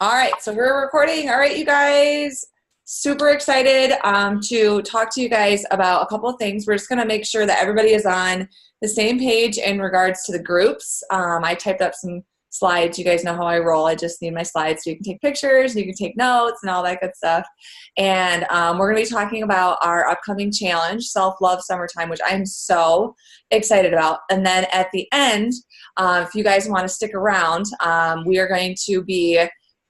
All right, so we're recording. All right, you guys, super excited to talk to you guys about a couple of things. We're just going to make sure that everybody is on the same page in regards to the groups. I typed up some slides. You guys know how I roll. I just need my slides so you can take pictures, you can take notes, and all that good stuff. And we're going to be talking about our upcoming challenge, Self-Love Summertime, which I'm so excited about. And then at the end, if you guys want to stick around,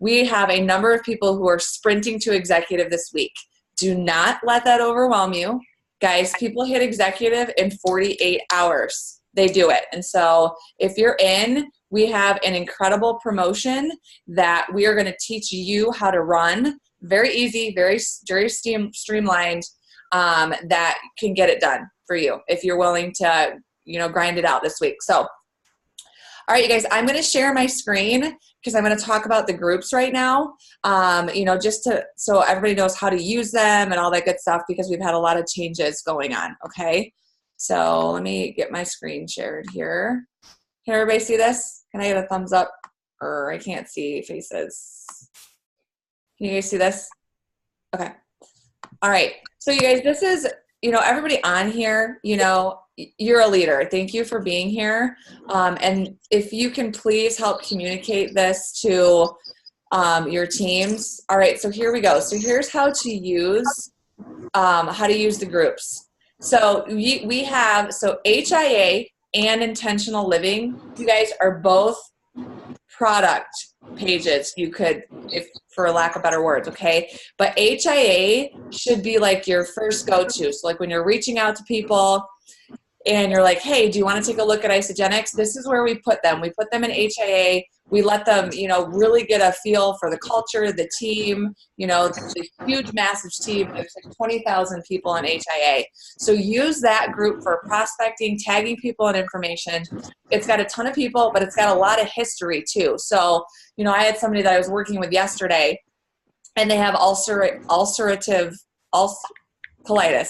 we have a number of people who are sprinting to executive this week. Do not let that overwhelm you. Guys, people hit executive in 48 hours. They do it. And so if you're in, we have an incredible promotion that we are going to teach you how to run. Very easy, very streamlined, that can get it done for you if you're willing to, grind it out this week. So, all right, you guys, I'm going to share my screen because I'm going to talk about the groups right now, so everybody knows how to use them and all that good stuff, because we've had a lot of changes going on, okay? So let me get my screen shared here. Can everybody see this? Can I get a thumbs up? Or I can't see faces. Can you guys see this? Okay. All right. So you guys, this is, everybody on here, you're a leader. Thank you for being here. And if you can please help communicate this to your teams. All right, so here we go. So here's how to use the groups. So we have, HIA and intentional living, you guys are both product pages, you could, if for lack of better words, okay? But HIA should be like your first go-to. So like when you're reaching out to people and you're like, hey, do you want to take a look at Isagenix? This is where we put them. We put them in HIA. We let them, really get a feel for the culture, the team, the huge, massive team. There's like 20,000 people in HIA. So use that group for prospecting, tagging people and information. It's got a ton of people, but it's got a lot of history too. So, I had somebody that I was working with yesterday, and they have ulcerative colitis.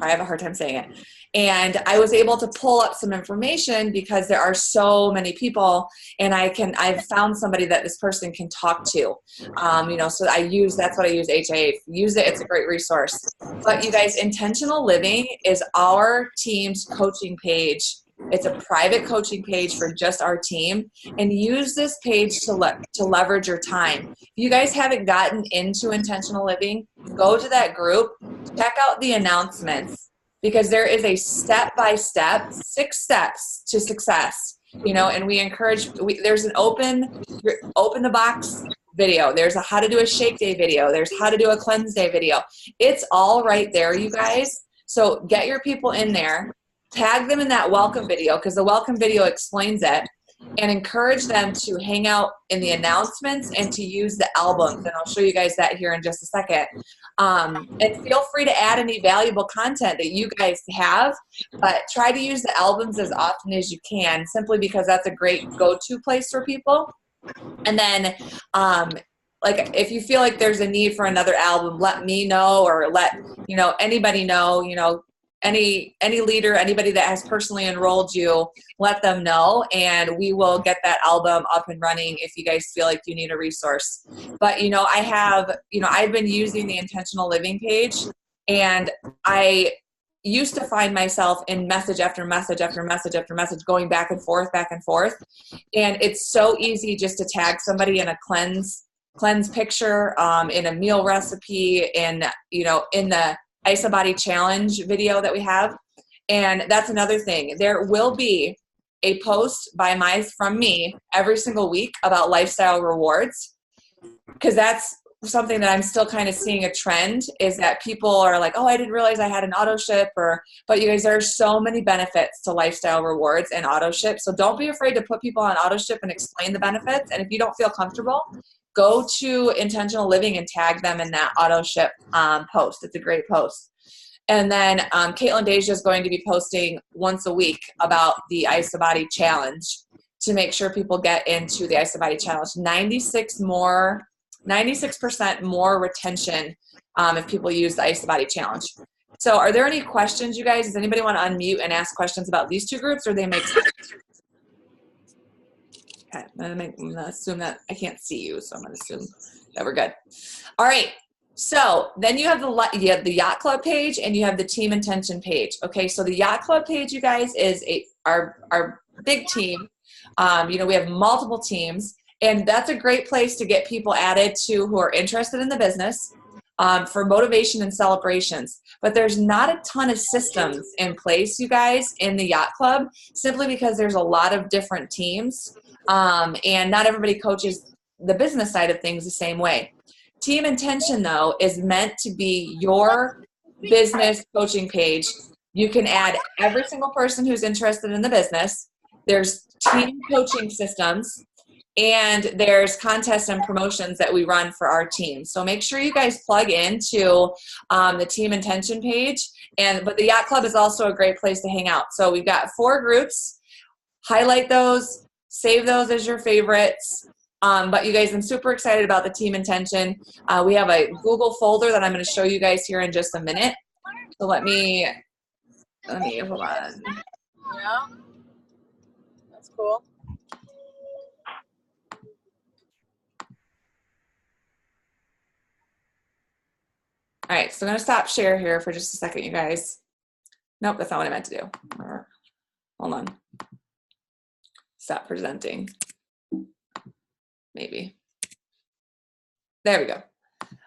I have a hard time saying it. And I was able to pull up some information because there are so many people, and I've found somebody that this person can talk to. So that's what I use HIA. Use it, it's a great resource. But you guys, Intentional Living is our team's coaching page. It's a private coaching page for just our team, and use this page to leverage your time. If you guys haven't gotten into Intentional Living, go to that group, check out the announcements, because there is a step-by-step, 6 steps to success, and we encourage, there's an open the box video. There's a how to do a shake day video. There's how to do a cleanse day video. It's all right there, you guys. So get your people in there, tag them in that welcome video, because the welcome video explains it, and encourage them to hang out in the announcements and to use the albums. And I'll show you guys that here in just a second. And feel free to add any valuable content that you guys have, but try to use the albums as often as you can, simply because that's a great go-to place for people. And then, if you feel like there's a need for another album, let me know, or let, anybody know, any leader, anybody that has personally enrolled you, let them know, and we will get that album up and running if you guys feel like you need a resource. But, I've been using the Intentional Living page, and I used to find myself in message after message after message after message, going back and forth. And it's so easy just to tag somebody in a cleanse picture, in a meal recipe, in the IsaBody challenge video that we have. And that's another thing. There will be a post from me every single week about lifestyle rewards, because that's something that I'm still kind of seeing a trend, is that people are like, oh, I didn't realize I had an auto ship, but you guys, there are so many benefits to lifestyle rewards and auto ship. So don't be afraid to put people on auto ship and explain the benefits. And if you don't feel comfortable, go to Intentional Living and tag them in that auto ship post. It's a great post. And then Caitlin Deja is going to be posting once a week about the IsaBody challenge to make sure people get into the IsaBody challenge. 96% more retention if people use the IsaBody challenge. So are there any questions, you guys? Does anybody want to unmute and ask questions about these two groups, or they make sense? Okay, I'm gonna assume that I can't see you, so I'm gonna assume that we're good. All right, so then you have the Yacht Club page and you have the team intention page. Okay, so the Yacht Club page, you guys, is our big team. You know, we have multiple teams, and that's a great place to get people added to who are interested in the business for motivation and celebrations. But there's not a ton of systems in place, you guys, in the Yacht Club, simply because there's a lot of different teams, and not everybody coaches the business side of things the same way. Team Intention, though, is meant to be your business coaching page. You can add every single person who's interested in the business. There's team coaching systems, and there's contests and promotions that we run for our team. So make sure you guys plug into the Team Intention page. But the Yacht Club is also a great place to hang out. So we've got 4 groups. Highlight those, save those as your favorites. But you guys, I'm super excited about the Team Intention. We have a Google folder that I'm going to show you guys here in just a minute. So let me hold on. Yeah, that's cool. All right, so I'm going to stop share here for just a second, you guys. Nope, that's not what I meant to do. Hold on. Stop presenting. Maybe. There we go.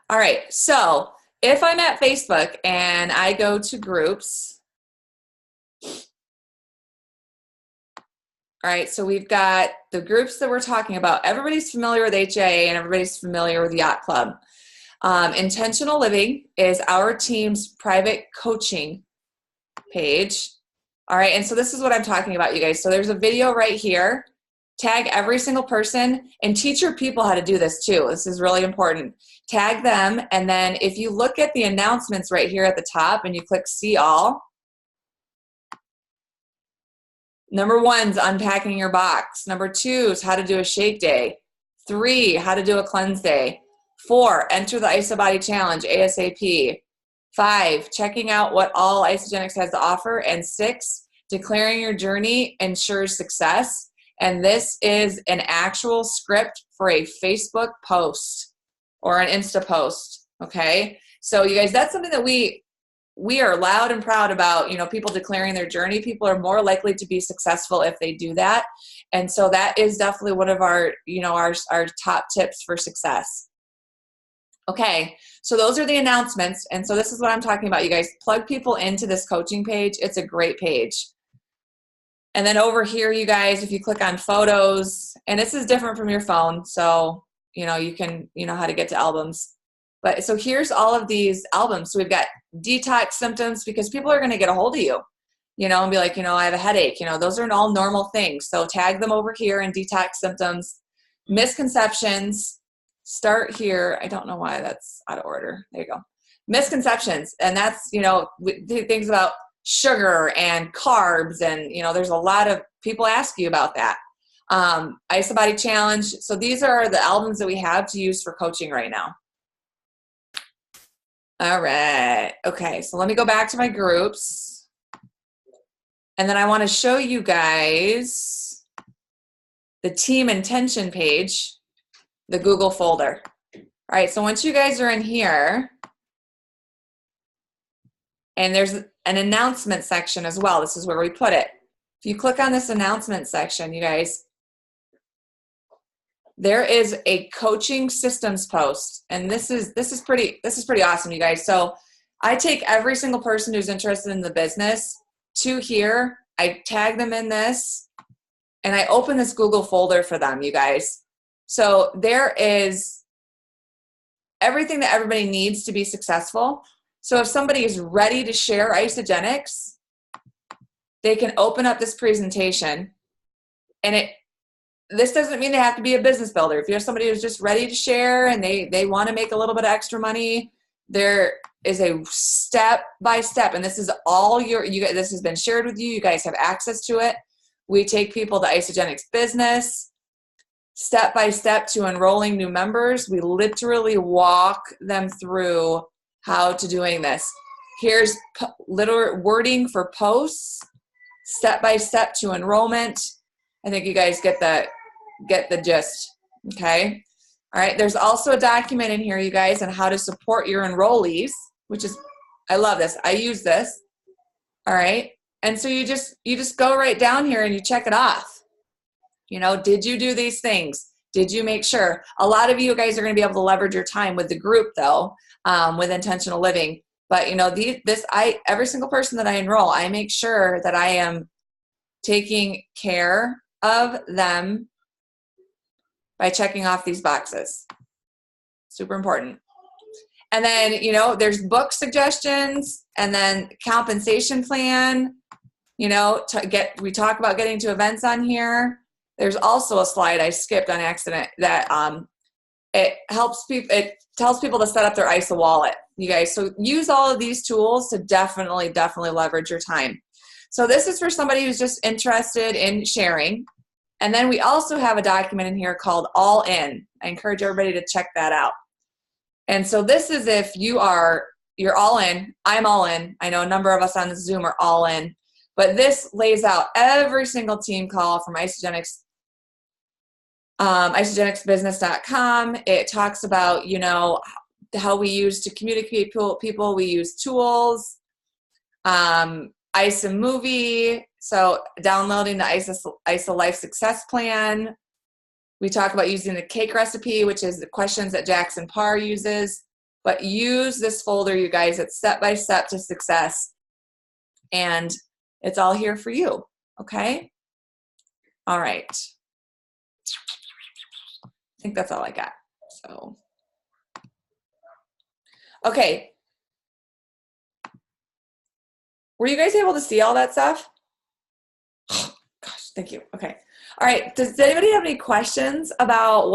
All right, so if I'm at Facebook and I go to groups, all right, so we've got the groups that we're talking about. Everybody's familiar with HIA and everybody's familiar with Yacht Club. Intentional Living is our team's private coaching page. All right, and so this is what I'm talking about, you guys. So there's a video right here. Tag every single person and teach your people how to do this too. This is really important. Tag them, and then if you look at the announcements right here at the top and you click See All, number 1's unpacking your box. Number 2 is how to do a shake day. 3, how to do a cleanse day. 4, enter the IsoBody Challenge ASAP. 5, checking out what all Isagenix has to offer. And 6, declaring your journey ensures success. And this is an actual script for a Facebook post or an Insta post, okay? So you guys, that's something that we are loud and proud about, you know, people declaring their journey. People are more likely to be successful if they do that. And so that is definitely one of our, you know, our top tips for success. Okay, so those are the announcements. And so this is what I'm talking about, you guys. Plug people into this coaching page. It's a great page. And then over here, you guys, if you click on photos, and this is different from your phone, so, you know, you know how to get to albums. But so here's all of these albums. So we've got detox symptoms, because people are going to get a hold of you, you know, and be like, you know, I have a headache. You know, those are all normal things. So tag them over here in detox symptoms. Misconceptions, start here. I don't know why that's out of order. There you go. Misconceptions. And that's, you know, things about sugar and carbs, and you know, there's a lot of people ask you about that. IsoBody Challenge. So these are the albums that we have to use for coaching right now. All right. Okay, so let me go back to my groups, and then I want to show you guys the Team Intention page, the Google folder. All right, so once you guys are in here, and there's an announcement section as well. This is where we put it. If you click on this announcement section, you guys, there is a coaching systems post, and this is pretty awesome, you guys. So I take every single person who's interested in the business to here. I tag them in this, and I open this Google folder for them, you guys. So there is everything that everybody needs to be successful. So if somebody is ready to share Isagenix, they can open up this presentation, and this doesn't mean they have to be a business builder. If you have somebody who's just ready to share and they want to make a little bit of extra money, there is a step by step, and this is all this has been shared with you. You guys have access to it. We take people to Isagenix Business, step by step to enrolling new members. We literally walk them through how to doing this. Here's little wording for posts, step by step to enrollment. I think you guys get get the gist. Okay. All right. There's also a document in here, you guys, on how to support your enrollees, which is, I love this. I use this. All right. And so you just go right down here and you check it off. You know, did you do these things? Did you make sure? A lot of you guys are going to be able to leverage your time with the group though, with intentional living. But you know, every single person that I enroll, I make sure that I am taking care of them by checking off these boxes. Super important. And then, you know, there's book suggestions and then compensation plan, you know, we talk about getting to events on here. There's also a slide I skipped on accident that it tells people to set up their ISA wallet, you guys. So use all of these tools to definitely leverage your time. So this is for somebody who's just interested in sharing. And then we also have a document in here called All In. I encourage everybody to check that out. And so this is if you're all in, I'm all in. I know a number of us on the Zoom are all in, but this lays out every single team call from Isagenix, isagenicsbusiness.com. It talks about, you know, how we use to communicate people. We use tools, ISA movie. So downloading the ISA Life Success Plan. We talk about using the cake recipe, which is the questions that Jackson Parr uses. But use this folder, you guys. It's step-by-step to success. And it's all here for you, okay? All right. I think that's all I got. So, okay. Were you guys able to see all that stuff? Oh, gosh, thank you. Okay. All right. Does anybody have any questions about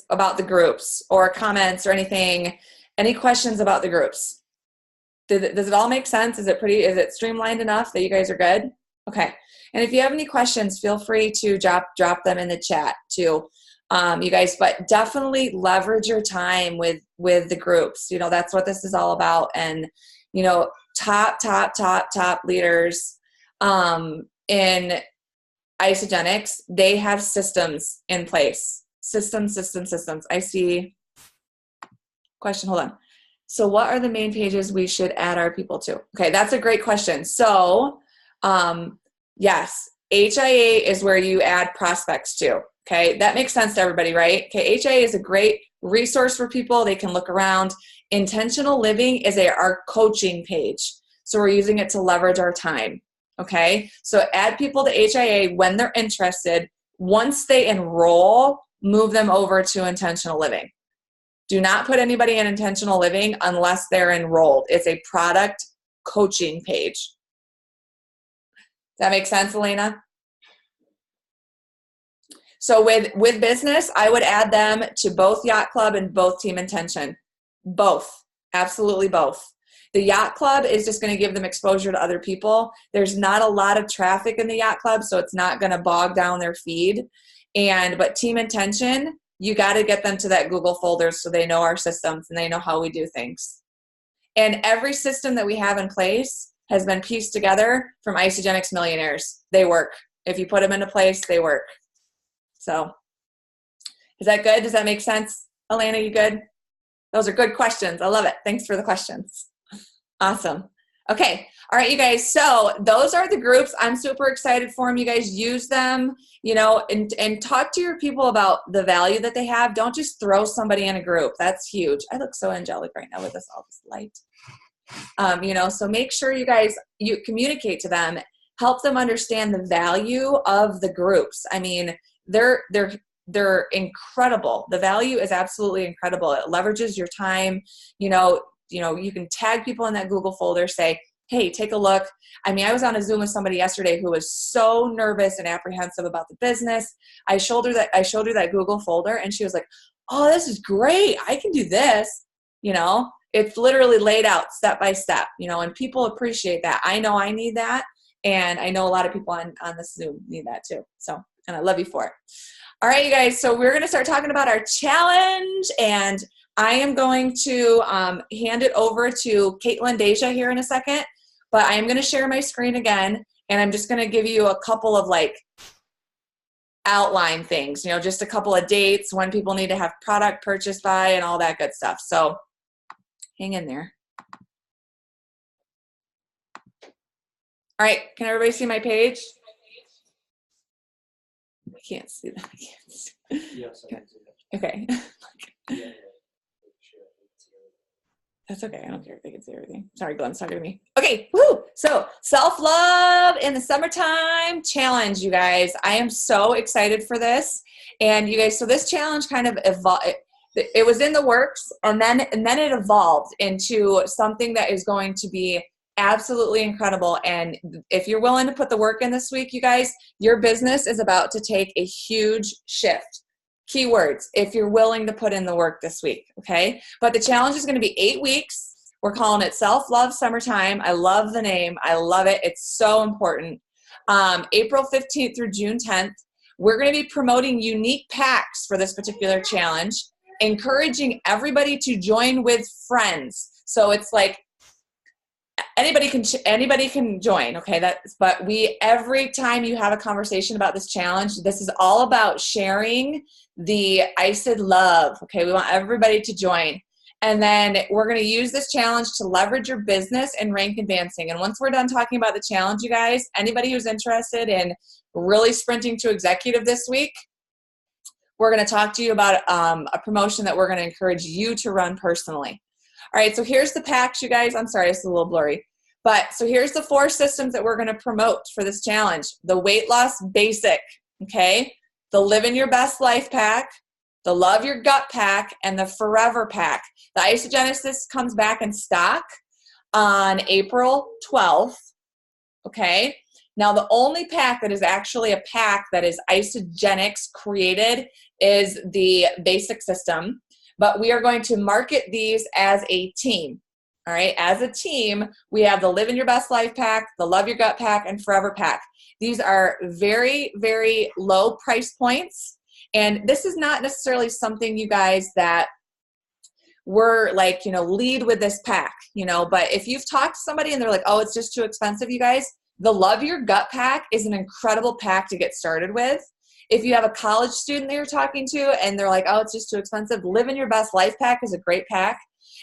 about the groups or comments or anything? Any questions about the groups? Does it all make sense? Is it streamlined enough that you guys are good? Okay. And if you have any questions, feel free to drop them in the chat too, you guys, but definitely leverage your time with the groups. You know, that's what this is all about. And, you know, top leaders, in Isagenix, they have systems in place. Systems. I see question. Hold on. So what are the main pages we should add our people to? Okay, that's a great question. So yes, HIA is where you add prospects to. Okay, that makes sense to everybody, right? Okay, HIA is a great resource for people. They can look around. Intentional Living is our coaching page. So we're using it to leverage our time. Okay, so add people to HIA when they're interested. Once they enroll, move them over to Intentional Living. Do not put anybody in Intentional Living unless they're enrolled. It's a product coaching page. Does that make sense, Elena? So with business, I would add them to both Yacht Club and both Team Intention. Both. Absolutely both. The Yacht Club is just going to give them exposure to other people. There's not a lot of traffic in the Yacht Club, so it's not going to bog down their feed. But Team Intention, you got to get them to that Google folder so they know our systems and they know how we do things. And every system that we have in place has been pieced together from Isagenix Millionaires. They work. If you put them into place, they work. So is that good? Does that make sense? Elena, you good? Those are good questions. I love it. Thanks for the questions. Awesome. Okay. All right, you guys. So those are the groups. I'm super excited for them. You guys use them, you know, and talk to your people about the value that they have. Don't just throw somebody in a group. That's huge. I look so angelic right now with all this light. You know, so make sure you communicate to them, help them understand the value of the groups. I mean, they're incredible. The value is absolutely incredible. It leverages your time. You know, you can tag people in that Google folder, say, hey, take a look. I mean, I was on a Zoom with somebody yesterday who was so nervous and apprehensive about the business. I showed her that Google folder and she was like, oh, this is great. I can do this. You know, it's literally laid out step by step, you know, and people appreciate that. I know I need that. And I know a lot of people on this Zoom need that too. So, and I love you for it. All right, you guys. So we're going to start talking about our challenge, and I am going to hand it over to Caitlin Deja here in a second, but I am going to share my screen again, and I'm just going to give you a couple of outline things, you know, just a couple of dates when people need to have product purchased by and all that good stuff. So hang in there. All right, can everybody see my page? I can't see that. I can't see. Yes, I can see that. Okay. Yeah. That's okay. I don't care if they can see everything. Sorry, Glenn's talking to me. Okay, woo! So self-love in the summertime challenge, you guys. I am so excited for this. And you guys, so this challenge kind of evolved. It was in the works, and then it evolved into something that is going to be absolutely incredible. And if you're willing to put the work in this week, you guys, your business is about to take a huge shift. Keywords, if you're willing to put in the work this week, okay? But the challenge is going to be 8 weeks. We're calling it Self-Love Summertime. I love the name. I love it. It's so important. April 15th through June 10th, we're going to be promoting unique packs for this particular challenge, encouraging everybody to join with friends. So it's like anybody can join, okay? But every time you have a conversation about this challenge, this is all about sharing the ICED love, okay? We want everybody to join. And then we're going to use this challenge to leverage your business and rank advancing. And once we're done talking about the challenge, you guys, anybody who's interested in really sprinting to executive this week, we're going to talk to you about a promotion that we're going to encourage you to run personally. All right, so here's the packs, you guys. I'm sorry, it's a little blurry. But so here's the 4 systems that we're going to promote for this challenge. The Weight Loss Basic, okay? The Live in Your Best Life pack, the Love Your Gut pack, and the Forever pack. The Isogenesis comes back in stock on April 12th, okay? Now, the only pack that is actually a pack that is Isogenics created is the Basic system, but we are going to market these as a team. All right, as a team, we have the Live in Your Best Life pack, the Love Your Gut pack, and Forever pack. These are very, very low price points. And this is not necessarily something, you guys, that we're like, you know, lead with this pack, you know, but if you've talked to somebody and they're like, oh, it's just too expensive, you guys, the Love Your Gut pack is an incredible pack to get started with. If you have a college student that you're talking to and they're like, oh, it's just too expensive, Live in Your Best Life pack is a great pack.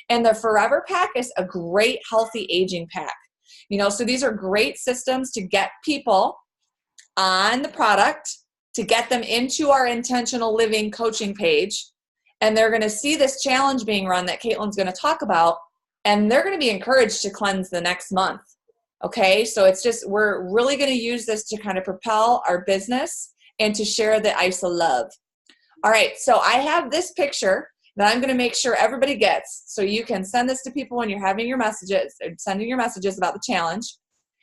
And the Forever pack is a great healthy aging pack. You know, so these are great systems to get people on the product, to get them into our intentional living coaching page. And they're going to see this challenge being run that Caitlin's going to talk about, and they're going to be encouraged to cleanse the next month. Okay, so it's just, we're really going to use this to kind of propel our business and to share the ISO love. All right, so I have this picture that I'm going to make sure everybody gets, so you can send this to people when you're having your messages, sending your messages about the challenge.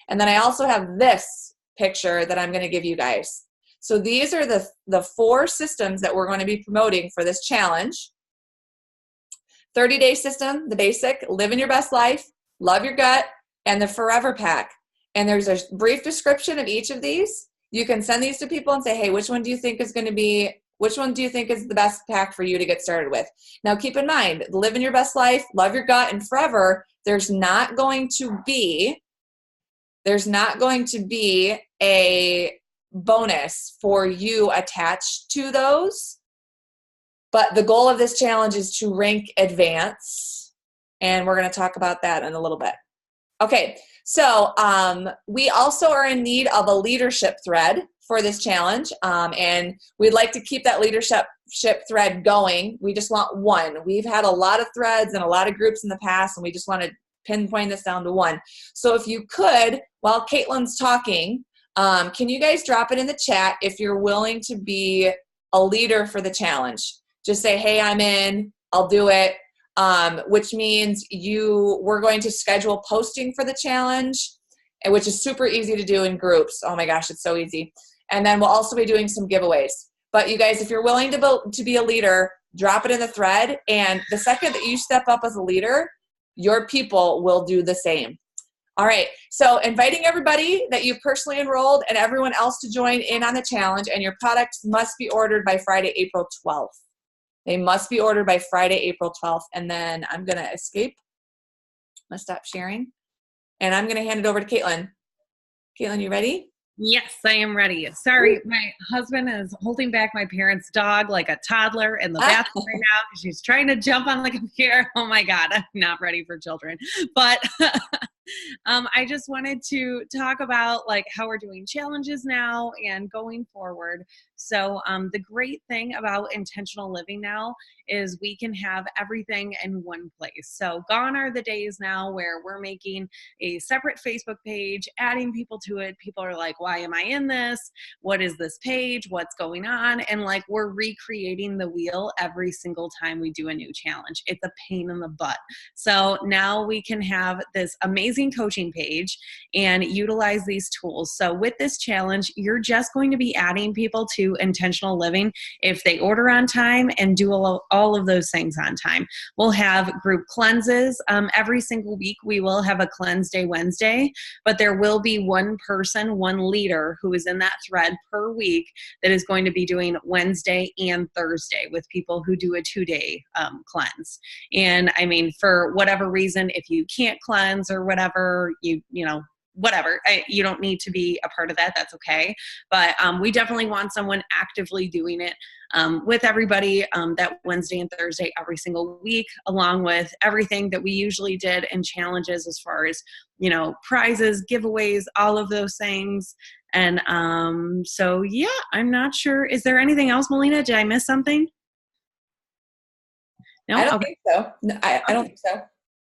And then I also have this picture that I'm going to give you guys. So these are the 4 systems that we're going to be promoting for this challenge. 30-day system, the basic, Live in Your Best Life, Love Your Gut, and the Forever pack. And there's a brief description of each of these. You can send these to people and say, hey, which one do you think is the best pack for you to get started with? Now keep in mind, Live in Your Best Life, Love Your Gut, and Forever, there's not going to be a bonus for you attached to those. But the goal of this challenge is to rank advance. And we're going to talk about that in a little bit. Okay, so we also are in need of a leadership thread for this challenge. And we'd like to keep that leadership thread going. We just want one. We've had a lot of threads and a lot of groups in the past, and we just want to pinpoint this down to one. So if you could, while Caitlin's talking, can you guys drop it in the chat if you're willing to be a leader for the challenge? Just say, hey, I'm in, I'll do it, which means we're going to schedule posting for the challenge, which is super easy to do in groups. Oh my gosh, it's so easy. And then we'll also be doing some giveaways. But you guys, if you're willing to be a leader, drop it in the thread. And the second that you step up as a leader, your people will do the same. All right, so inviting everybody that you've personally enrolled and everyone else to join in on the challenge, and your products must be ordered by Friday, April 12th. They must be ordered by Friday, April 12th, and then I'm going to escape. I'm going to stop sharing, and I'm going to hand it over to Caitlin. Caitlin, you ready? Yes, I am ready. Sorry, my husband is holding back my parents' dog like a toddler in the bathroom right now. She's trying to jump on the computer. Oh my God, I'm not ready for children. But I just wanted to talk about like how we're doing challenges now and going forward. So the great thing about intentional living now is we can have everything in one place. So gone are the days now where we're making a separate Facebook page, adding people to it. People are like, why am I in this? What is this page? What's going on? And like we're recreating the wheel every single time we do a new challenge. It's a pain in the butt. So now we can have this amazing coaching page and utilize these tools. So with this challenge, you're just going to be adding people to intentional living if they order on time and do all of those things on time. We'll have group cleanses every single week. We will have a cleanse day Wednesday, but there will be one person, one leader who is in that thread per week that is going to be doing Wednesday and Thursday with people who do a 2-day cleanse. And I mean, for whatever reason, if you can't cleanse or whatever, you know, whatever, you don't need to be a part of that. That's okay. But we definitely want someone actively doing it with everybody that Wednesday and Thursday every single week, along with everything that we usually did and challenges as far as, you know, prizes, giveaways, all of those things. And so, yeah, I'm not sure. Is there anything else, Melina? Did I miss something? No? I don't Okay. think so. No, I don't think so.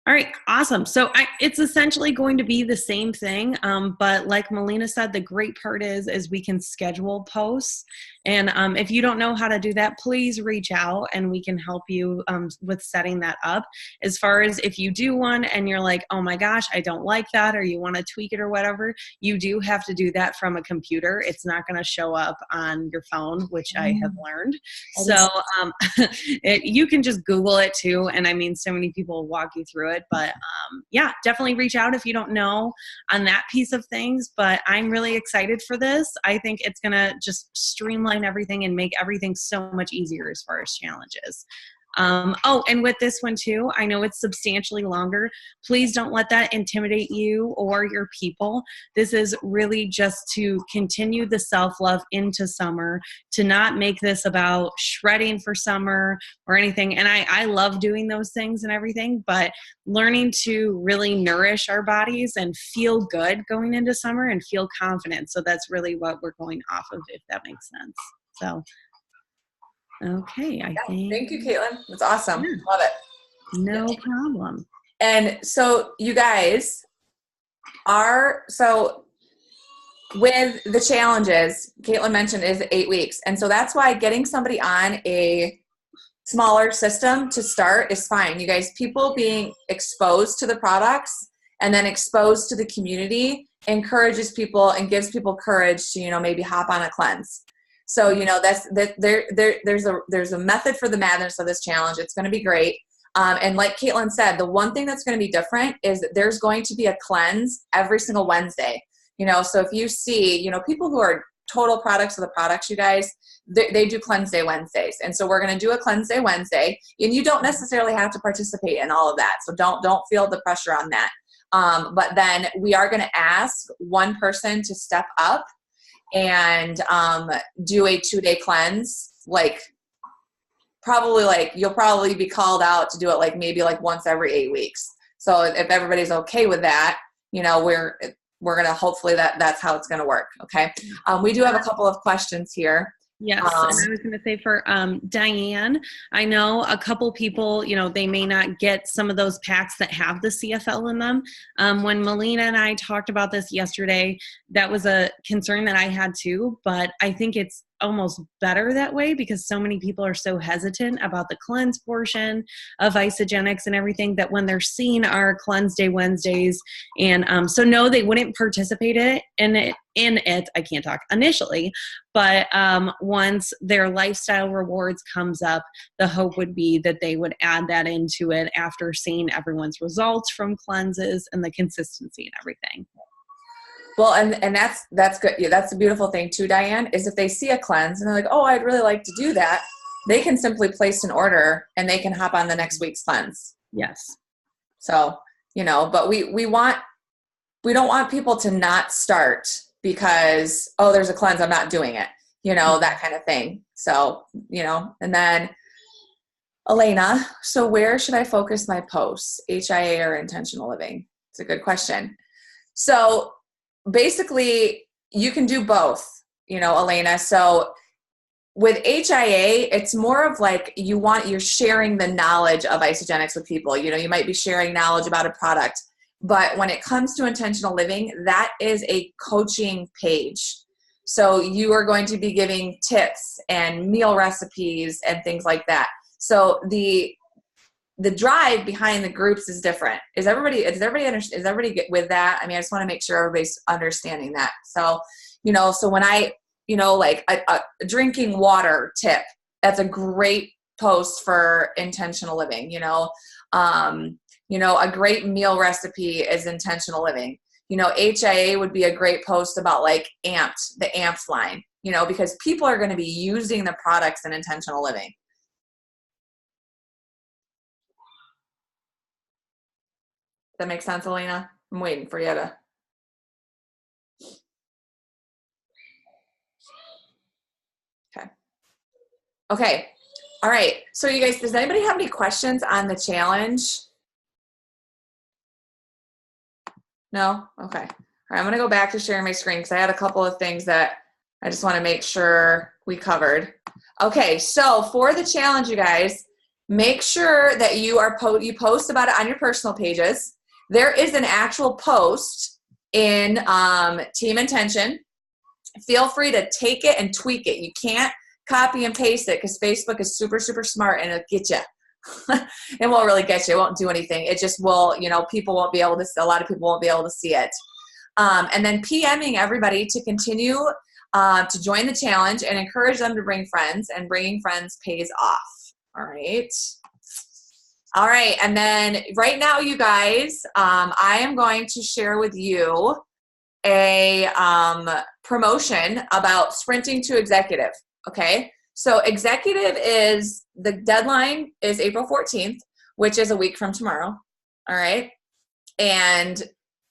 All right, awesome. So it's essentially going to be the same thing, but like Melina said, the great part is we can schedule posts. And if you don't know how to do that, please reach out and we can help you with setting that up. As far as if you do one and you're like, oh my gosh, I don't like that, or you want to tweak it or whatever, you do have to do that from a computer. It's not going to show up on your phone, which I have learned. So you can just Google it too. And I mean, so many people walk you through it. But yeah, definitely reach out if you don't know on that piece of things. But I'm really excited for this. I think it's going to just streamline everything and make everything so much easier as far as challenges. Oh, and with this one too, I know it's substantially longer. Please don't let that intimidate you or your people. This is really just to continue the self-love into summer, to not make this about shredding for summer or anything. And I love doing those things and everything, but learning to really nourish our bodies and feel good going into summer and feel confident. So that's really what we're going off of, if that makes sense. So okay, I think. Thank you, Caitlin. That's awesome. Yeah. Love it. No problem. And so you guys so with the challenges, Caitlin mentioned is 8 weeks. And so that's why getting somebody on a smaller system to start is fine. You guys, people being exposed to the products and then exposed to the community encourages people and gives people courage to, you know, maybe hop on a cleanse. So, you know, there's a method for the madness of this challenge. It's going to be great. And like Caitlin said, the one thing that's going to be different is that there's going to be a cleanse every single Wednesday. You know, so if you see, you know, people who are total products of the products, you guys, they do cleanse day Wednesdays. And so we're going to do a cleanse day Wednesday, and you don't necessarily have to participate in all of that. So don't feel the pressure on that. But then we are going to ask one person to step up and do a 2-day cleanse, like probably like you'll probably be called out to do it like maybe like once every 8 weeks. So if everybody's okay with that, you know, we're going to hopefully that's how it's going to work. Okay. We do have a couple of questions here. Yes, and I was going to say for Diane, I know a couple people, you know, they may not get some of those packs that have the CFL in them. When Melina and I talked about this yesterday, that was a concern that I had too, but I think it's almost better that way because so many people are so hesitant about the cleanse portion of Isagenix and everything that when they're seeing our cleanse day Wednesdays and so no, they wouldn't participate in it. I can't talk initially, but once their lifestyle rewards comes up, the hope would be that they would add that into it after seeing everyone's results from cleanses and the consistency and everything. Well, and that's good. Yeah, that's a beautiful thing too, Diane, is if they see a cleanse and they're like, oh, I'd really like to do that, they can simply place an order and they can hop on the next week's cleanse. Yes. So, you know, but we don't want people to not start because, oh, there's a cleanse, I'm not doing it, that kind of thing. So, and then Elena, so where should I focus my posts, HIA or intentional living? It's a good question. So basically you can do both, Elena. So with HIA, it's more of like you're sharing the knowledge of Isagenix with people. You might be sharing knowledge about a product, but when it comes to intentional living, that is a coaching page. So you are going to be giving tips and meal recipes and things like that. So the drive behind the groups is different. Is everybody with that? I mean, I just want to make sure everybody's understanding that. So, so when I, like a drinking water tip, that's a great post for intentional living. A great meal recipe is intentional living. HIA would be a great post about like the AMPS line, because people are going to be using the products in intentional living. That makes sense, Elena? I'm waiting for you to. Okay. All right. So you guys, does anybody have any questions on the challenge? No? Okay. All right. I'm going to go back to sharing my screen because I had a couple of things that I just want to make sure we covered. Okay. So for the challenge, you guys, make sure that you post about it on your personal pages. There is an actual post in Team Intention. Feel free to take it and tweak it. You can't copy and paste it because Facebook is super, super smart and it'll get you. It won't really get you. It won't do anything. It just will, people won't be able to, a lot of people won't be able to see it. And then PMing everybody to continue to join the challenge and encourage them to bring friends, and bringing friends pays off. All right. All right. And then right now, you guys, I am going to share with you a promotion about sprinting to executive. Okay. So executive the deadline is April 14th, which is a week from tomorrow. All right. And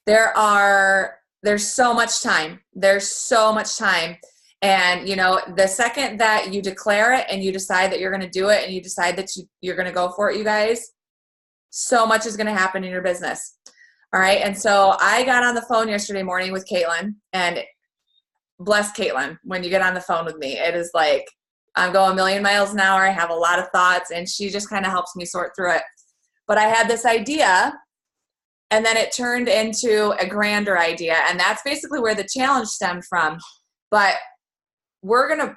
there's so much time. There's so much time. And, the second that you declare it and you decide that you're going to do it and you decide that you're going to go for it, you guys, so much is going to happen in your business. All right. And so I got on the phone yesterday morning with Caitlin, and bless Caitlin, when you get on the phone with me, it is like I'm going a million miles an hour. I have a lot of thoughts, and she just kind of helps me sort through it. But I had this idea, and then it turned into a grander idea. And that's basically where the challenge stemmed from. But we're going to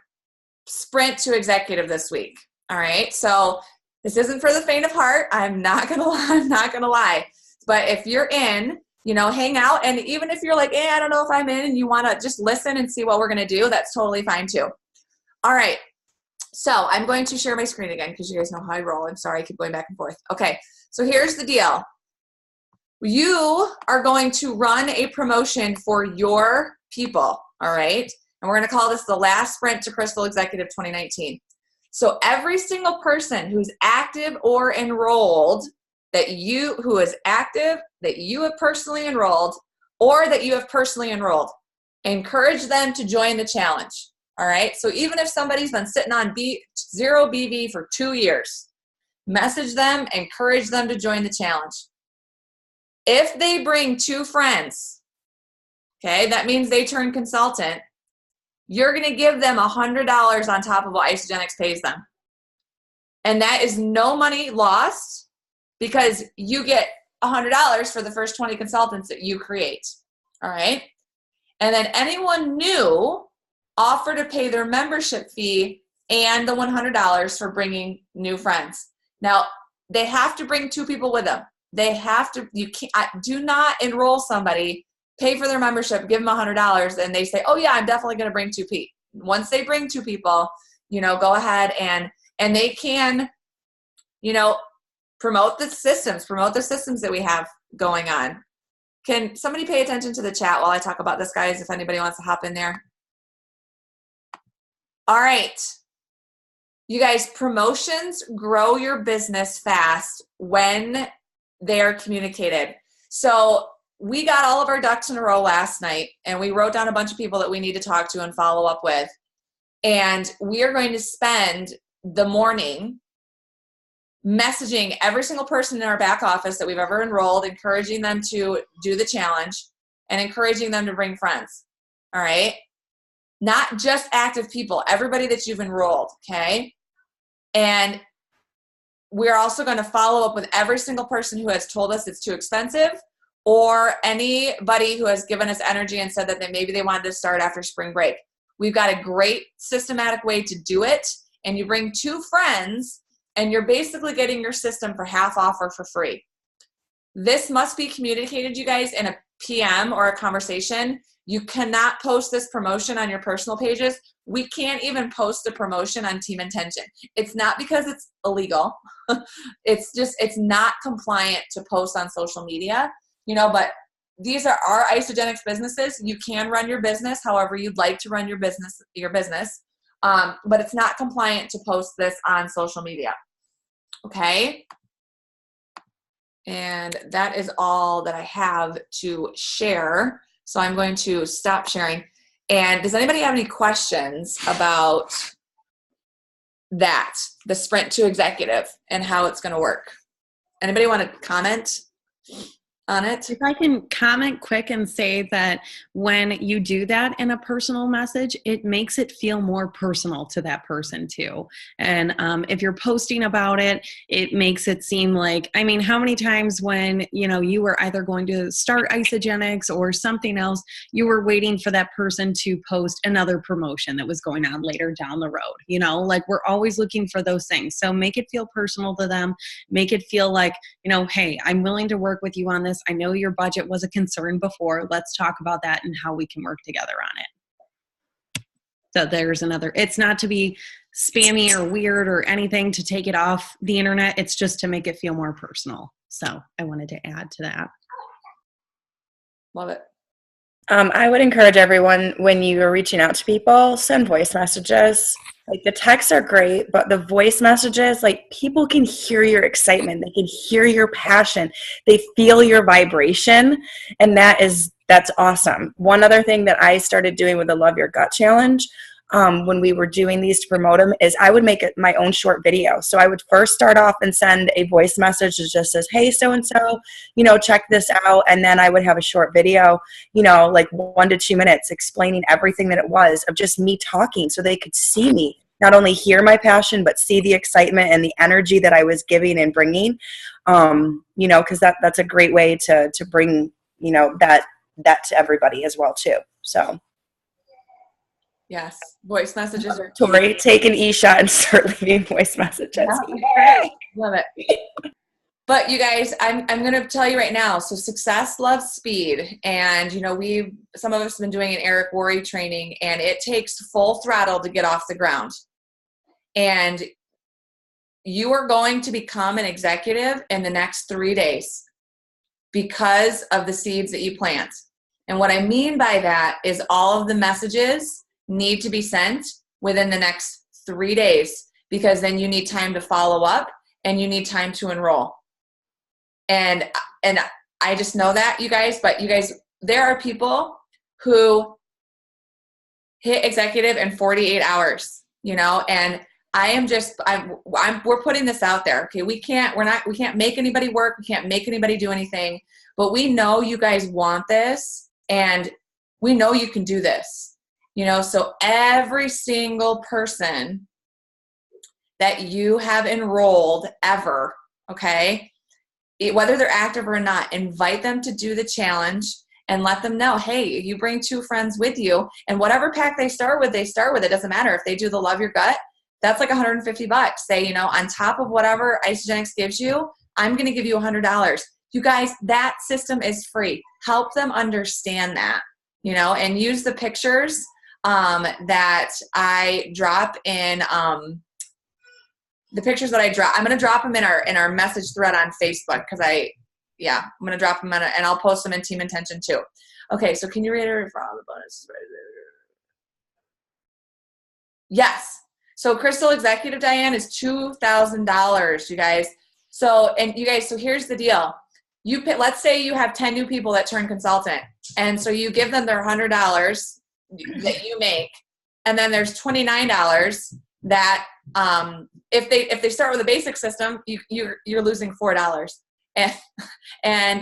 sprint to executive this week. All right. So this isn't for the faint of heart. I'm not going to lie. But if you're in, hang out. And even if you're like, I don't know if I'm in, and you want to just listen and see what we're going to do, that's totally fine too. All right. So I'm going to share my screen again because you guys know how I roll. I'm sorry, I keep going back and forth. Okay. So here's the deal. You are going to run a promotion for your people. All right. And we're going to call this the last sprint to Crystal Executive 2019. So every single person who's active or enrolled who is active, that you have personally enrolled, or that you have personally enrolled, encourage them to join the challenge. All right. So even if somebody's been sitting on zero BV for 2 years, message them, encourage them to join the challenge. If they bring 2 friends, okay, that means they turn consultant, you're going to give them $100 on top of what Isagenix pays them. And that is no money lost because you get $100 for the first 20 consultants that you create. All right. And then anyone new, offer to pay their membership fee and the $100 for bringing new friends. Now, they have to bring 2 people with them. Do not enroll somebody, pay for their membership, give them $100, and they say, oh yeah, I'm definitely going to bring 2 people. Once they bring 2 people, go ahead and they can, promote the systems that we have going on. Can somebody pay attention to the chat while I talk about this, guys, if anybody wants to hop in there? All right. You guys, promotions grow your business fast when they are communicated. So we got all of our ducks in a row last night, and we wrote down a bunch of people that we need to talk to and follow up with. And we are going to spend the morning messaging every single person in our back office that we've ever enrolled, encouraging them to do the challenge and encouraging them to bring friends. All right. Not just active people, everybody that you've enrolled. Okay. And we're also going to follow up with every single person who has told us it's too expensive, or anybody who has given us energy and said that maybe they wanted to start after spring break. We've got a great systematic way to do it. And you bring 2 friends, and you're basically getting your system for half off or for free. This must be communicated, you guys, in a PM or a conversation. You cannot post this promotion on your personal pages. We can't even post the promotion on Team Intention. It's not because it's illegal. It's not compliant to post on social media, but these are our Isagenix businesses. You can run your business however you'd like to run your business, but it's not compliant to post this on social media. Okay. And that is all that I have to share. So I'm going to stop sharing. And does anybody have any questions about that, the Sprint to Executive and how it's going to work? Anybody want to comment on it? If I can comment quick and say that when you do that in a personal message, it makes it feel more personal to that person too. And if you're posting about it, it makes it seem like, how many times when, you were either going to start Isagenix or something else, you were waiting for that person to post another promotion that was going on later down the road, we're always looking for those things. So make it feel personal to them, make it feel like, hey, I'm willing to work with you on this. I know your budget was a concern before. Let's talk about that and how we can work together on it. So there's another, it's not to be spammy or weird or anything to take it off the internet. It's just to make it feel more personal. So I wanted to add to that. Love it. I would encourage everyone, when you are reaching out to people, send voice messages. The texts are great, but the voice messages, people can hear your excitement. They can hear your passion. They feel your vibration. And that's awesome. One other thing that I started doing with the Love Your Gut Challenge, when we were doing these to promote them, is I would make it my own short video. So I would first start off and send a voice message that just says, hey, so-and-so, check this out. And then I would have a short video, 1 to 2 minutes, explaining everything that it was, of just me talking, so they could see me, not only hear my passion, but see the excitement and the energy that I was giving and bringing, because that's a great way to bring, that to everybody as well too. So. Yes, voice messages are Tori, take an e-shot and start leaving voice messages. Yeah, love it. But you guys, I'm going to tell you right now. So success loves speed, and some of us have been doing an Eric Worre training, and it takes full throttle to get off the ground. And you are going to become an executive in the next 3 days because of the seeds that you plant. And what I mean by that is all of the messages need to be sent within the next 3 days, because then you need time to follow up and you need time to enroll. And I just know that, you guys, but you guys, there are people who hit executive in 48 hours, and we're putting this out there. Okay. We can't make anybody work. We can't make anybody do anything, but we know you guys want this, and we know you can do this. So every single person that you have enrolled ever, okay, whether they're active or not, invite them to do the challenge and let them know, hey, you bring 2 friends with you, and whatever pack they start with. It doesn't matter if they do the Love Your Gut. That's like $150. Say, on top of whatever Isagenix gives you, I'm going to give you $100. You guys, that system is free. Help them understand that, and use the pictures that I drop in, the pictures that I drop. I'm going to drop them in our message thread on Facebook, because I'm going to drop them in and I'll post them in Team Intention too. Okay, so can you reiterate for all the bonuses? Yes. So Crystal Executive, Diane, is $2,000, you guys. So here's the deal. let's say you have 10 new people that turn consultant. And so you give them their $100 that you make. And then there's $29 that, if they start with a basic system, you're losing $4. And,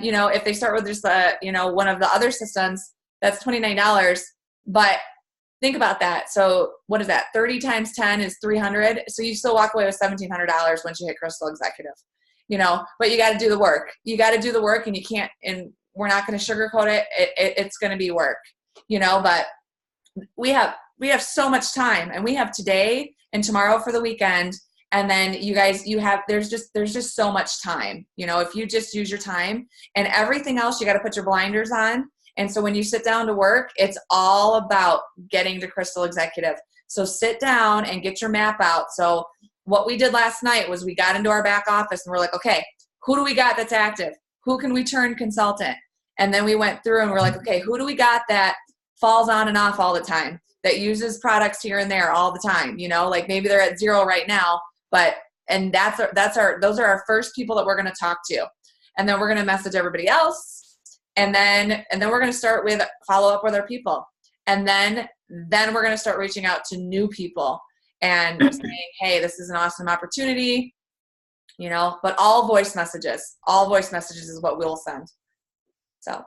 if they start with just one of the other systems, that's $29. But think about that. So what is that? 30 times 10 is 300. So you still walk away with $1,700 once you hit Crystal Executive, but you got to do the work. You got to do the work, and you can't, and we're not going to sugarcoat it. It's going to be work, but we have so much time, and we have today and tomorrow for the weekend. And then you guys, there's just so much time, if you just use your time, and everything else, you got to put your blinders on. And so when you sit down to work, it's all about getting to Crystal Executive. So sit down and get your map out. So what we did last night was we got into our back office and we're like, okay, who do we got that's active? Who can we turn consultant? And then we went through and we're like, okay, who do we got that falls on and off all the time, that uses products here and there all the time? Like maybe they're at 0 right now, and those are our first people that we're going to talk to. And then we're going to message everybody else. And then we're going to start with follow up with our people. And then we're going to start reaching out to new people and saying, hey, this is an awesome opportunity, but all voice messages is what we'll send. So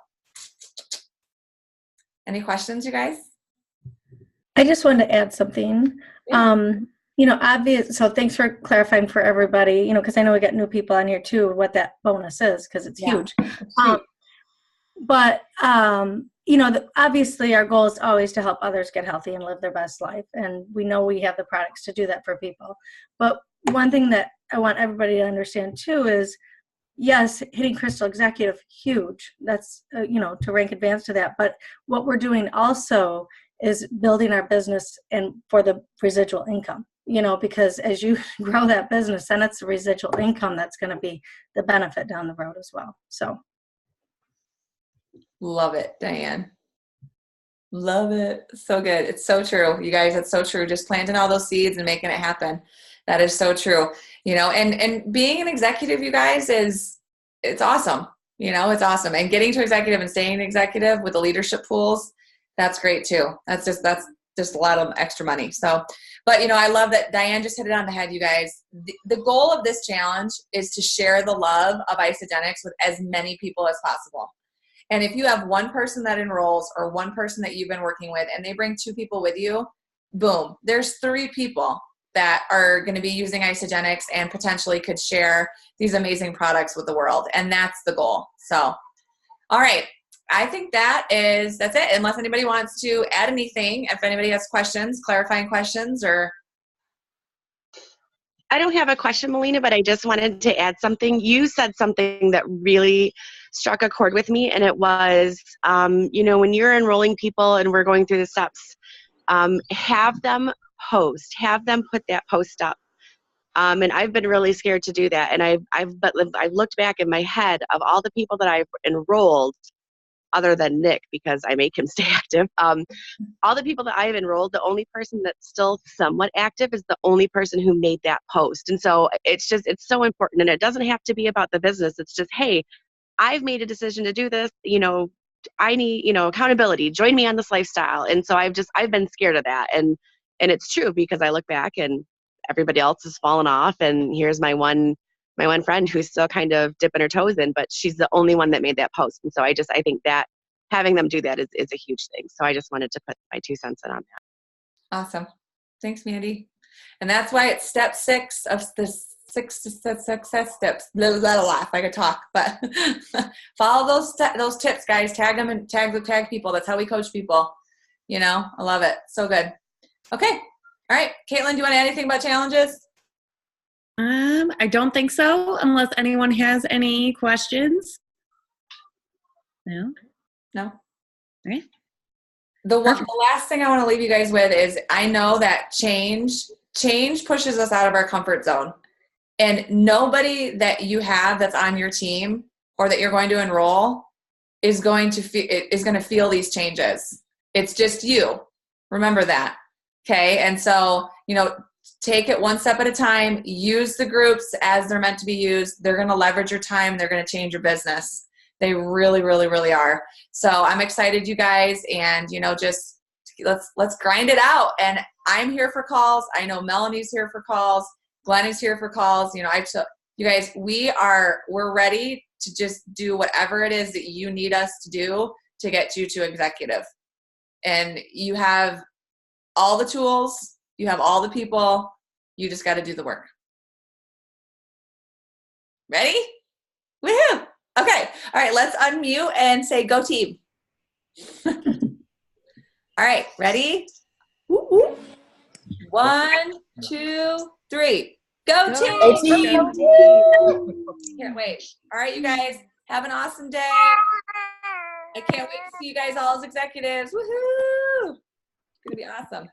any questions, you guys? I just wanted to add something. Yeah. Obvious. So thanks for clarifying for everybody, because I know we got new people on here too, what that bonus is, because it's huge. But obviously our goal is always to help others get healthy and live their best life. And we know we have the products to do that for people. But one thing that I want everybody to understand too is, yes, hitting Crystal Executive, huge. That's, to rank advanced to that. But what we're doing also is building our business and for the residual income, because as you grow that business, then it's the residual income that's going to be the benefit down the road as well. So. Love it, Diane. Love it. So good. It's so true. You guys, it's so true. Just planting all those seeds and making it happen. That is so true. And being an executive, you guys, it's awesome. It's awesome. And getting to executive and staying executive with the leadership pools, that's great too. That's just a lot of extra money. So, but I love that Diane just hit it on the head, you guys. The goal of this challenge is to share the love of Isagenix with as many people as possible. And if you have one person that enrolls or one person that you've been working with and they bring 2 people with you, boom, there's 3 people that are going to be using Isagenix and potentially could share these amazing products with the world. And that's the goal. So, all right. I think that's it. Unless anybody wants to add anything, if anybody has questions, clarifying questions or. I don't have a question, Melina, but I just wanted to add something. You said something that really struck a chord with me, and it was, when you're enrolling people and we're going through the steps, have them put that post up. And I've been really scared to do that. And I've looked back in my head of all the people that I've enrolled, other than Nick, because I make him stay active. All the people that I've enrolled, the only person that's still somewhat active is the only person who made that post. And so it's so important. And it doesn't have to be about the business. It's just, hey, I've made a decision to do this. I need, accountability. Join me on this lifestyle. And so I've been scared of that. And it's true, because I look back and everybody else has fallen off. And here's my one friend who's still kind of dipping her toes in, but she's the only one that made that post. And so I think that having them do that is a huge thing. So I just wanted to put my 2 cents in on that. Awesome. Thanks, Mandy. And that's why it's step 6 of the 6 success steps. Blah, blah, blah, blah, if I could talk, but follow those tips, guys. Tag them and tag people. That's how we coach people. I love it. So good. Okay. All right. Caitlin, do you want to add anything about challenges? I don't think so, unless anyone has any questions. No. All right. The last thing I want to leave you guys with is, I know that change pushes us out of our comfort zone, and nobody that you have that's on your team or that you're going to enroll is going to feel these changes. It's just you. Remember that. Okay. And so, take it one step at a time. Use the groups as they're meant to be used. They're going to leverage your time. They're going to change your business. They really, really, really are. So I'm excited, you guys, and just let's grind it out. And I'm here for calls. I know Melanie's here for calls. Glenn is here for calls. You guys, we're ready to just do whatever it is that you need us to do to get you to executive. And you have all the tools, you have all the people, you just got to do the work. Ready? Woohoo! Okay. All right, let's unmute and say go team. All right, ready? Woo, woo. 1, 2, 3. Go team! Go team! Can't wait. All right, you guys, have an awesome day. I can't wait to see you guys all as executives. Woohoo! It's going to be awesome.